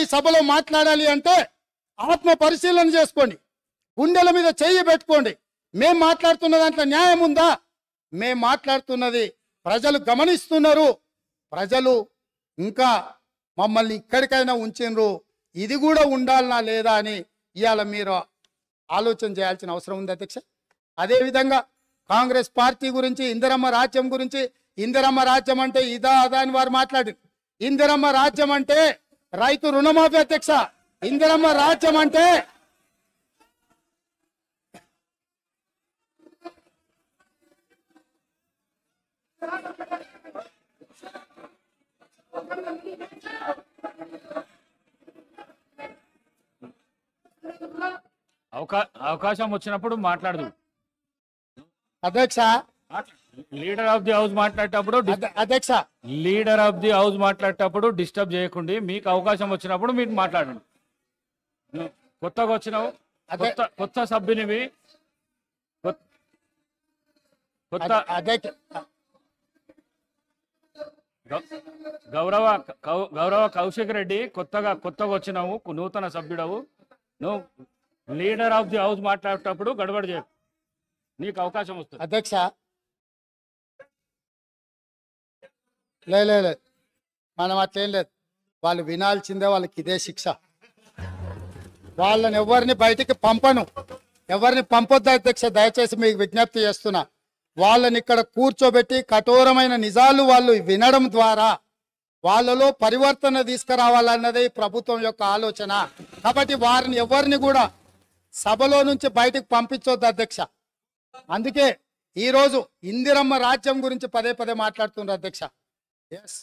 ఈ సభలో మాట్లాడాలి అంటే ఆత్మ పరిశీలన చేసుకోండి, గుండెల మీద చెయ్యి పెట్టుకోండి. మేం మాట్లాడుతున్న దాంట్లో న్యాయం ఉందా? మేం మాట్లాడుతున్నది ప్రజలు గమనిస్తున్నారు. ప్రజలు ఇంకా మమ్మల్ని ఇక్కడికైనా ఉంచినరు, ఇది కూడా ఉండాలనా లేదా అని ఇవాళ మీరు ఆలోచన చేయాల్సిన అవసరం ఉంది అధ్యక్ష. అదేవిధంగా కాంగ్రెస్ పార్టీ గురించి, ఇందిరమ్మ రాజ్యం గురించి, ఇందిరమ్మ రాజ్యం అంటే ఇదా అదా అని వారు మాట్లాడారు. ఇందిరమ్మ రాజ్యం అంటే రైతు రుణమాఫీ అధ్యక్ష. ఇందిరమ్మ రాజ్యం అంటే అవకాశం వచ్చినప్పుడు మాట్లాడదు అధ్యక్ష. లీడర్ ఆఫ్ ది హౌస్ మాట్లాడేటప్పుడు అధ్యక్ష, లీడర్ ఆఫ్ ది హౌస్ మాట్లాడేటప్పుడు డిస్టర్బ్ చేయకుండా మీకు అవకాశం వచ్చినప్పుడు మీరు మాట్లాడండి. కొత్తగా వచ్చినావు, కొత్త సభ్యునివి, కొత్త గౌరవ కౌశిక్ రెడ్డి కొత్తగా వచ్చినావు, నూతన సభ్యుడవు. నువ్వు లీడర్ ఆఫ్ ది హౌస్ మాట్లాడేటప్పుడు గడబడి చేయ, నీకు అవకాశం వస్తుంది. అధ్యక్ష లేదు, మనం అట్లేం లేదు. వాళ్ళు వినాల్సిందే, వాళ్ళకి ఇదే శిక్ష. వాళ్ళని ఎవరిని బయటికి పంపను, ఎవరిని పంపొద్దు అధ్యక్ష. దయచేసి మీకు విజ్ఞప్తి చేస్తున్నా, వాళ్ళని ఇక్కడ కూర్చోబెట్టి కఠోరమైన నిజాలు వాళ్ళు వినడం ద్వారా వాళ్ళలో పరివర్తన తీసుకురావాలన్నదే ప్రభుత్వం యొక్క ఆలోచన. కాబట్టి వారిని ఎవరిని కూడా సభలో నుంచి బయటకు పంపించొద్దు అధ్యక్ష. అందుకే ఈరోజు ఇందిరమ్మ రాజ్యం గురించి పదే మాట్లాడుతున్నారు అధ్యక్ష. ఎస్,